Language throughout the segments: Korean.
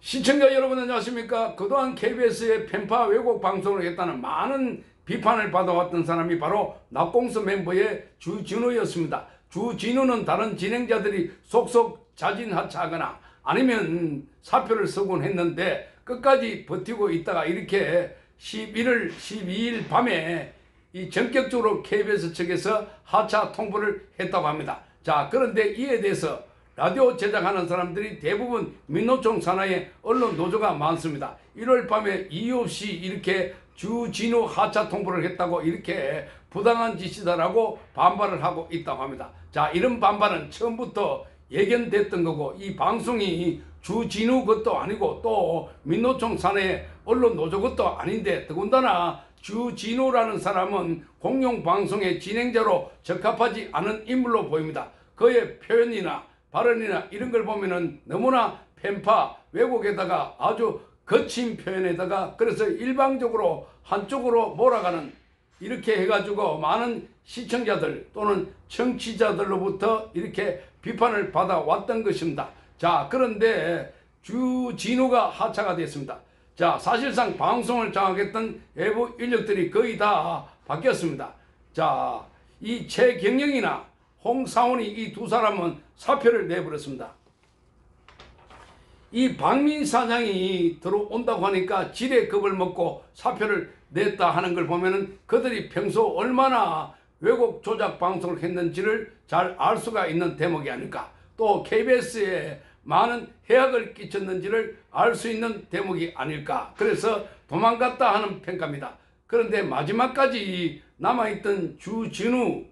시청자 여러분 안녕하십니까? 그동안 KBS의 편파 왜곡 방송을 했다는 많은 비판을 받아왔던 사람이 바로 낙공수 멤버의 주진우였습니다. 주진우는 다른 진행자들이 속속 자진하차하거나 아니면 사표를 쓰곤 했는데 끝까지 버티고 있다가 이렇게 11월 12일 밤에 전격적으로 KBS 측에서 하차 통보를 했다고 합니다. 자, 그런데 이에 대해서 라디오 제작하는 사람들이 대부분 민노총 산하의 언론 노조가 많습니다. 1월 밤에 이유 없이 이렇게 주진우 하차 통보를 했다고 이렇게 부당한 짓이다라고 반발을 하고 있다고 합니다. 자, 이런 반발은 처음부터 예견됐던 거고, 이 방송이 주진우 것도 아니고 또 민노총 산하의 언론 노조 것도 아닌데, 더군다나 주진우라는 사람은 공영방송의 진행자로 적합하지 않은 인물로 보입니다. 그의 표현이나 발언이나 이런 걸 보면은 너무나 편파 왜곡에다가 아주 거친 표현에다가 그래서 일방적으로 한쪽으로 몰아가는, 이렇게 해가지고 많은 시청자들 또는 청취자들로부터 이렇게 비판을 받아왔던 것입니다. 자, 그런데 주진우가 하차가 됐습니다. 자, 사실상 방송을 장악했던 외부 인력들이 거의 다 바뀌었습니다. 자, 이 최경영이나 홍사원이 이 두 사람은 사표를 내버렸습니다. 이 박민 사장이 들어온다고 하니까 지레 겁을 먹고 사표를 냈다 하는 걸 보면은 그들이 평소 얼마나 왜곡 조작 방송을 했는지를 잘 알 수가 있는 대목이 아닐까. 또 KBS에 많은 해악을 끼쳤는지를 알 수 있는 대목이 아닐까. 그래서 도망갔다 하는 평가입니다. 그런데 마지막까지 남아있던 주진우,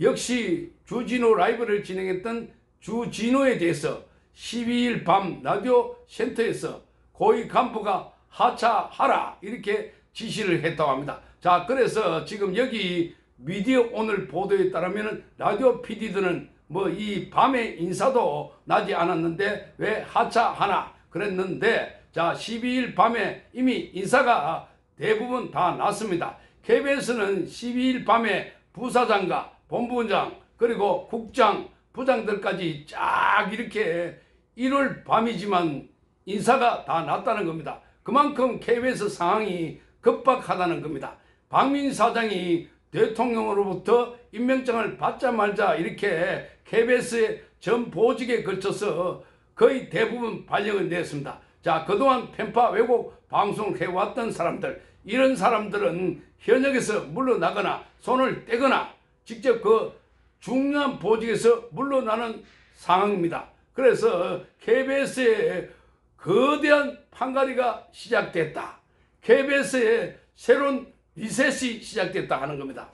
역시 주진우 라이브를 진행했던 주진우에 대해서 12일 밤 라디오 센터에서 고위 간부가 하차하라 이렇게 지시를 했다고 합니다. 자, 그래서 지금 여기 미디어 오늘 보도에 따르면 라디오 PD들은 뭐 이 밤에 인사도 나지 않았는데 왜 하차하나 그랬는데, 자, 12일 밤에 이미 인사가 대부분 다 났습니다. KBS는 12일 밤에 부사장과 본부장 그리고 국장 부장들까지 쫙 이렇게 1월 밤이지만 인사가 다 났다는 겁니다. 그만큼 KBS 상황이 급박하다는 겁니다. 박민 사장이 대통령으로부터 임명장을 받자마자 이렇게 KBS의 전 보직에 걸쳐서 거의 대부분 발령을 냈습니다. 자, 그동안 편파 왜곡 방송을 해왔던 사람들, 이런 사람들은 현역에서 물러나거나 손을 떼거나 직접 그 중요한 보직에서 물러나는 상황입니다. 그래서 KBS의 거대한 판가리가 시작됐다. KBS의 새로운 리셋이 시작됐다 하는 겁니다.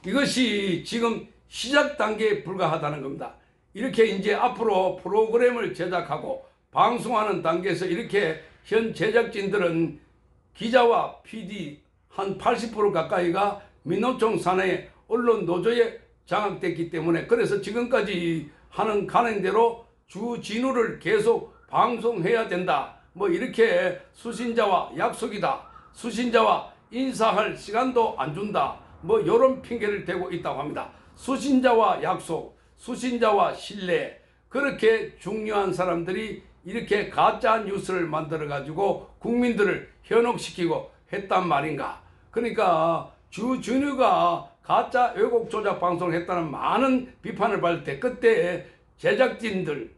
이것이 지금 시작 단계에 불과하다는 겁니다. 이렇게 이제 앞으로 프로그램을 제작하고 방송하는 단계에서 이렇게 현 제작진들은 기자와 PD 한 80% 가까이가 민노총 산하의 언론 노조에 장악됐기 때문에, 그래서 지금까지 하는 가는대로 주진우를 계속 방송해야 된다, 뭐 이렇게 수신자와 약속이다, 수신자와 인사할 시간도 안 준다, 뭐 이런 핑계를 대고 있다고 합니다. 수신자와 약속, 수신자와 신뢰, 그렇게 중요한 사람들이 이렇게 가짜 뉴스를 만들어 가지고 국민들을 현혹시키고 했단 말인가. 그러니까 주진우가 가짜 왜곡 조작 방송을 했다는 많은 비판을 받을 때 그때 제작진들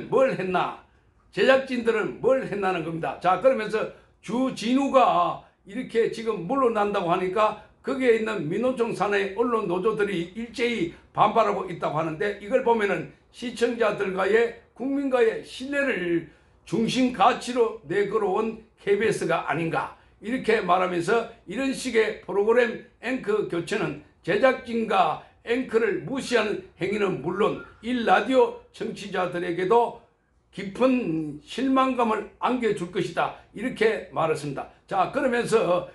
뭘 했나, 제작진들은 뭘 했나는 겁니다. 자, 그러면서 주진우가 이렇게 지금 물러난다고 하니까 거기에 있는 민노총 산하의 언론 노조들이 일제히 반발하고 있다고 하는데, 이걸 보면은 시청자들과의 국민과의 신뢰를 중심 가치로 내걸어온 KBS가 아닌가 이렇게 말하면서, 이런 식의 프로그램 앵커 교체는 제작진과 앵커를 무시하는 행위는 물론 이 라디오 청취자들에게도 깊은 실망감을 안겨줄 것이다 이렇게 말했습니다. 자, 그러면서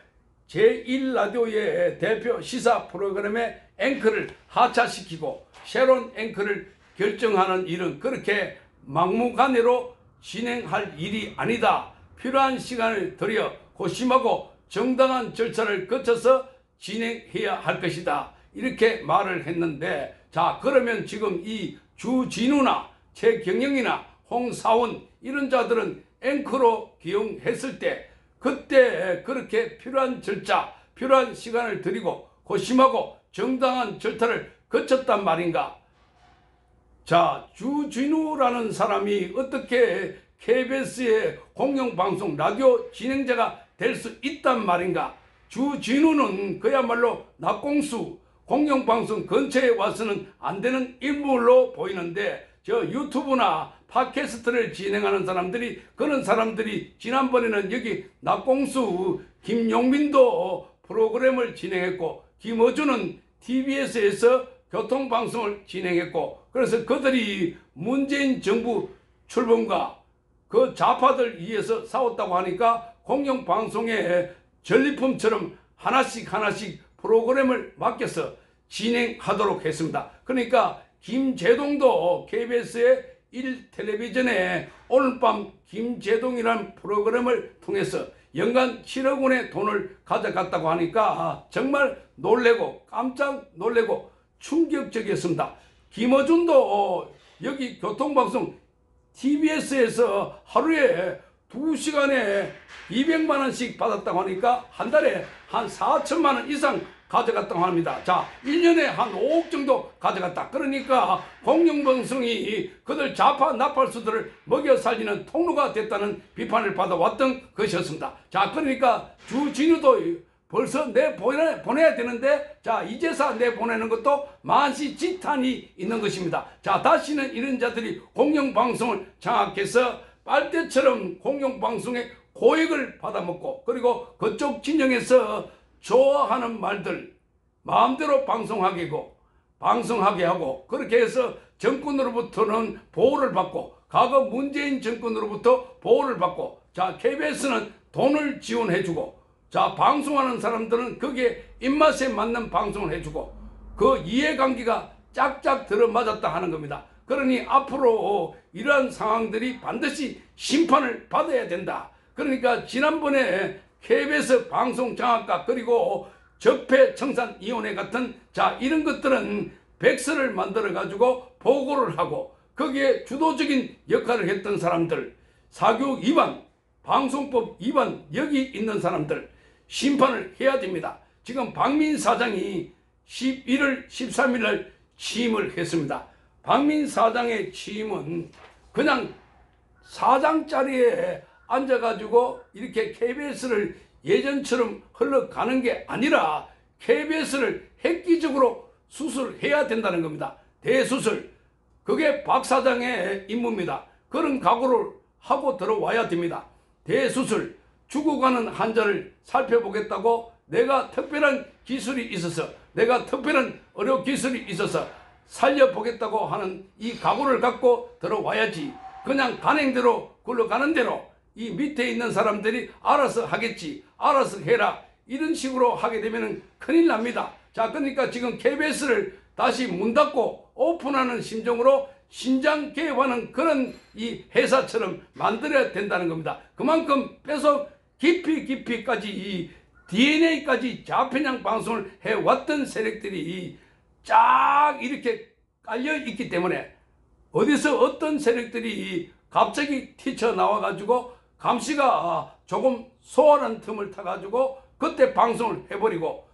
제1라디오의 대표 시사 프로그램의 앵커를 하차시키고 새로운 앵커를 결정하는 일은 그렇게 막무가내로 진행할 일이 아니다. 필요한 시간을 들여 고심하고 정당한 절차를 거쳐서 진행해야 할 것이다 이렇게 말을 했는데, 자, 그러면 지금 이 주진우나 최경영이나 홍사원 이런 자들은 앵커로 기용했을 때 그때 그렇게 필요한 절차, 필요한 시간을 들이고 고심하고 정당한 절차를 거쳤단 말인가. 자, 주진우라는 사람이 어떻게 KBS의 공영방송 라디오 진행자가 될 수 있단 말인가. 주진우는 그야말로 낙공수, 공영방송 근처에 와서는 안 되는 인물로 보이는데, 저 유튜브나 팟캐스트를 진행하는 사람들이, 그런 사람들이 지난번에는 여기 낙공수 김용민도 프로그램을 진행했고, 김어준은 TBS에서 교통방송을 진행했고, 그래서 그들이 문재인 정부 출범과 그 좌파들 위해서 싸웠다고 하니까 공영방송의 전리품처럼 하나씩 프로그램을 맡겨서 진행하도록 했습니다. 그러니까 김제동도 KBS의 1텔레비전에 오늘 밤 김제동이라는 프로그램을 통해서 연간 7억 원의 돈을 가져갔다고 하니까 정말 놀래고 깜짝 놀래고 충격적이었습니다. 김어준도 여기 교통방송 TBS에서 하루에 2시간에 200만 원씩 받았다고 하니까 한 달에 한 4천만 원 이상 가져갔다고 합니다. 자, 1년에 한 5억 정도 가져갔다. 그러니까 공영방송이 그들 좌파 나팔수들을 먹여 살리는 통로가 됐다는 비판을 받아왔던 것이었습니다. 자, 그러니까 주진우도 벌써 보내야 되는데, 자, 이제서 내보내는 것도 만시지탄이 있는 것입니다. 자, 다시는 이런 자들이 공영방송을 장악해서 빨대처럼 공영방송의 고액을 받아먹고, 그리고 그쪽 진영에서 좋아하는 말들 마음대로 방송하게 하고, 그렇게 해서 정권으로부터는 보호를 받고, 과거 문재인 정권으로부터 보호를 받고, 자, KBS는 돈을 지원해주고, 자, 방송하는 사람들은 거기에 입맛에 맞는 방송을 해주고, 그 이해관계가 짝짝 들어맞았다 하는 겁니다. 그러니 앞으로 이러한 상황들이 반드시 심판을 받아야 된다. 그러니까 지난번에 KBS 방송 장악과 그리고 적폐청산위원회 같은, 자, 이런 것들은 백서를 만들어 가지고 보고를 하고, 거기에 주도적인 역할을 했던 사람들, 사교육 위반, 방송법 위반, 여기 있는 사람들 심판을 해야 됩니다. 지금 박민 사장이 11월 13일 날 취임을 했습니다. 박민 사장의 취임은 그냥 사장 자리에 앉아가지고 이렇게 KBS를 예전처럼 흘러가는 게 아니라 KBS를 획기적으로 수술해야 된다는 겁니다. 대수술. 그게 박 사장의 임무입니다. 그런 각오를 하고 들어와야 됩니다. 대수술. 죽어가는 환자를 살펴보겠다고 내가 특별한 기술이 있어서, 내가 특별한 의료 기술이 있어서 살려보겠다고 하는 이 각오를 갖고 들어와야지, 그냥 간행대로 굴러가는 대로 이 밑에 있는 사람들이 알아서 하겠지, 알아서 해라, 이런 식으로 하게 되면 큰일 납니다. 자, 그러니까 지금 KBS를 다시 문 닫고 오픈하는 심정으로 신장 개업하는 그런 이 회사처럼 만들어야 된다는 겁니다. 그만큼 빼서 깊이까지 이 DNA까지 좌편향 방송을 해왔던 세력들이 쫙 이렇게 깔려 있기 때문에, 어디서 어떤 세력들이 갑자기 튀쳐나와 가지고 감시가 조금 소홀한 틈을 타가지고 그때 방송을 해버리고,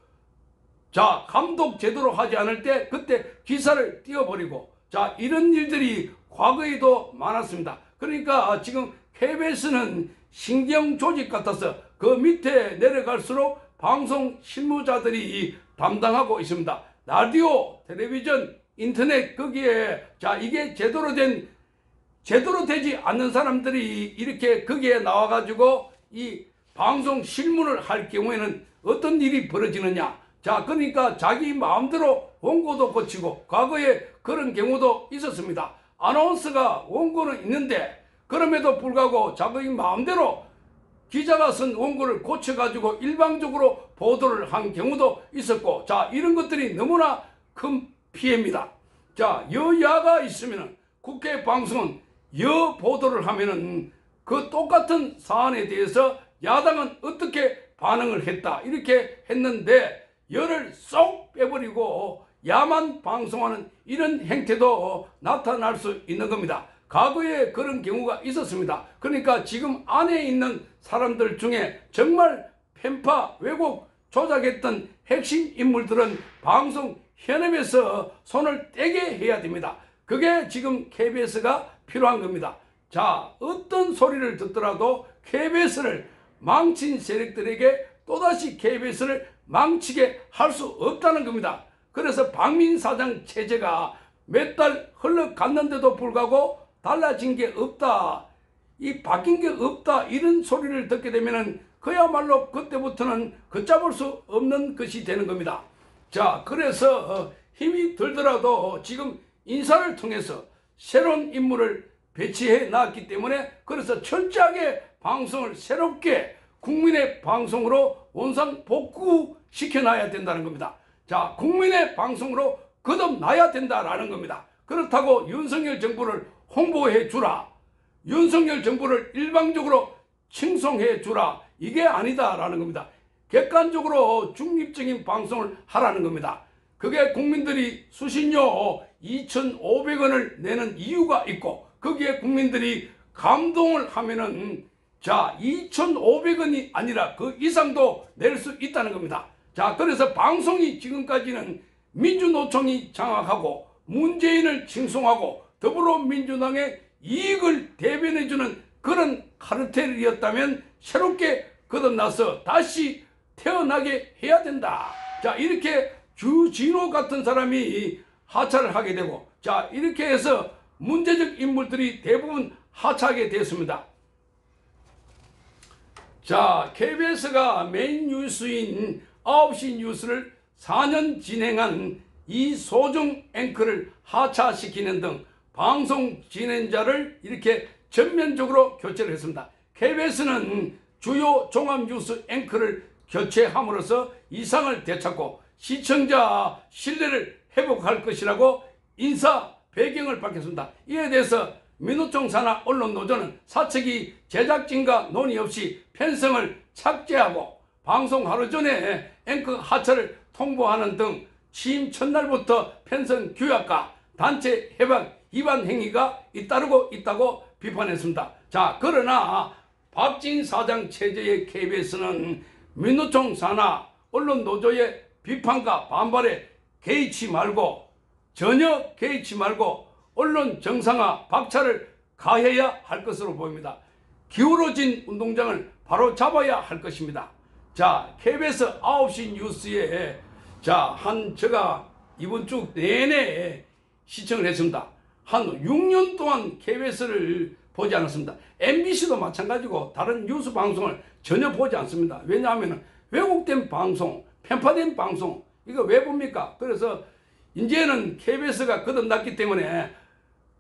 자, 감독 제대로 하지 않을 때 그때 기사를 띄워버리고, 자, 이런 일들이 과거에도 많았습니다. 그러니까 지금 KBS는 신경 조직 같아서 그 밑에 내려갈수록 방송 실무자들이 담당하고 있습니다. 라디오, 텔레비전, 인터넷, 거기에, 자, 이게 제대로 되지 않는 사람들이 이렇게 거기에 나와가지고 이 방송 실무를 할 경우에는 어떤 일이 벌어지느냐. 자, 그러니까 자기 마음대로 원고도 고치고, 과거에 그런 경우도 있었습니다. 아나운서가 원고는 있는데 그럼에도 불구하고 자기 마음대로 기자가 쓴 원고를 고쳐가지고 일방적으로 보도를 한 경우도 있었고, 자, 이런 것들이 너무나 큰 피해입니다. 자, 여야가 있으면은 국회 방송은 여 보도를 하면은 그 똑같은 사안에 대해서 야당은 어떻게 반응을 했다, 이렇게 했는데 여를 쏙 빼버리고 야만 방송하는 이런 행태도 나타날 수 있는 겁니다. 과거에 그런 경우가 있었습니다. 그러니까 지금 안에 있는 사람들 중에 정말 편파, 왜곡, 조작했던 핵심 인물들은 방송 현업에서 손을 떼게 해야 됩니다. 그게 지금 KBS가 필요한 겁니다. 자, 어떤 소리를 듣더라도 KBS를 망친 세력들에게 또다시 KBS를 망치게 할 수 없다는 겁니다. 그래서 박민사장 체제가 몇 달 흘러갔는데도 불구하고 달라진 게 없다, 이 바뀐 게 없다, 이런 소리를 듣게 되면은 그야말로 그때부터는 걷잡을 수 없는 것이 되는 겁니다. 자, 그래서 힘이 들더라도 지금 인사를 통해서 새로운 인물을 배치해 놨기 때문에, 그래서 철저하게 방송을 새롭게 국민의 방송으로 원상 복구시켜 놔야 된다는 겁니다. 자, 국민의 방송으로 거듭나야 된다라는 겁니다. 그렇다고 윤석열 정부를 홍보해 주라, 윤석열 정부를 일방적으로 칭송해 주라, 이게 아니다라는 겁니다. 객관적으로 중립적인 방송을 하라는 겁니다. 그게 국민들이 수신료 2,500원을 내는 이유가 있고, 거기에 국민들이 감동을 하면은 자, 2,500원이 아니라 그 이상도 낼 수 있다는 겁니다. 자, 그래서 방송이 지금까지는 민주노총이 장악하고 문재인을 칭송하고 더불어민주당의 이익을 대변해주는 그런 카르텔이었다면 새롭게 거듭나서 다시 태어나게 해야 된다. 자, 이렇게 주진호 같은 사람이 하차를 하게 되고, 자, 이렇게 해서 문제적 인물들이 대부분 하차하게 됐습니다. 자, KBS가 메인 뉴스인 9시 뉴스를 4년 진행한 이소정 앵커를 하차시키는 등 방송 진행자를 이렇게 전면적으로 교체를 했습니다. KBS는 주요 종합뉴스 앵커를 교체함으로써 이상을 되찾고 시청자 신뢰를 회복할 것이라고 인사 배경을 밝혔습니다. 이에 대해서 민노총 산하 언론노조는 사측이 제작진과 논의 없이 편성을 삭제하고 방송 하루 전에 앵커 하차를 통보하는 등 취임 첫날부터 편성 규약과 단체 협약 위반 행위가 잇따르고 있다고 비판했습니다. 자, 그러나 박진 사장 체제의 KBS는 민노총 산하 언론노조의 비판과 반발에 전혀 개의치 말고 언론 정상화 박차를 가해야 할 것으로 보입니다. 기울어진 운동장을 바로 잡아야 할 것입니다. 자, KBS 9시 뉴스에 제가 이번 주 내내 시청을 했습니다. 한 6년 동안 KBS를 보지 않았습니다. MBC도 마찬가지고 다른 뉴스 방송을 전혀 보지 않습니다. 왜냐하면 왜곡된 방송, 편파된 방송, 이거 왜 봅니까? 그래서 이제는 KBS가 거듭났기 때문에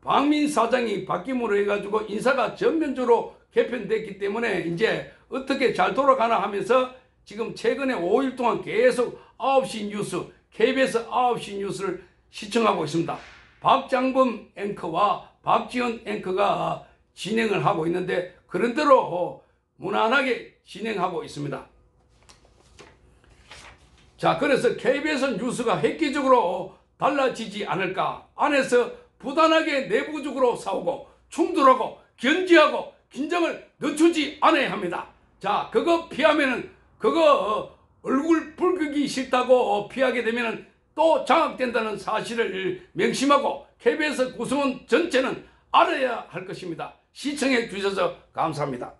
박민 사장이 바뀜으로 해가지고 인사가 전면적으로 개편됐기 때문에 이제 어떻게 잘 돌아가나 하면서 지금 최근에 5일 동안 계속 9시 뉴스, KBS 9시 뉴스를 시청하고 있습니다. 박장범 앵커와 박지원 앵커가 진행을 하고 있는데 그런대로 무난하게 진행하고 있습니다. 자, 그래서 KBS 뉴스가 획기적으로 달라지지 않을까, 안에서 부단하게 내부적으로 싸우고 충돌하고 견제하고 긴장을 늦추지 않아야 합니다. 자, 그거 피하면은, 그거 얼굴 붉기 싫다고 피하게 되면은 또 장악된다는 사실을 명심하고 KBS 구성원 전체는 알아야 할 것입니다. 시청해 주셔서 감사합니다.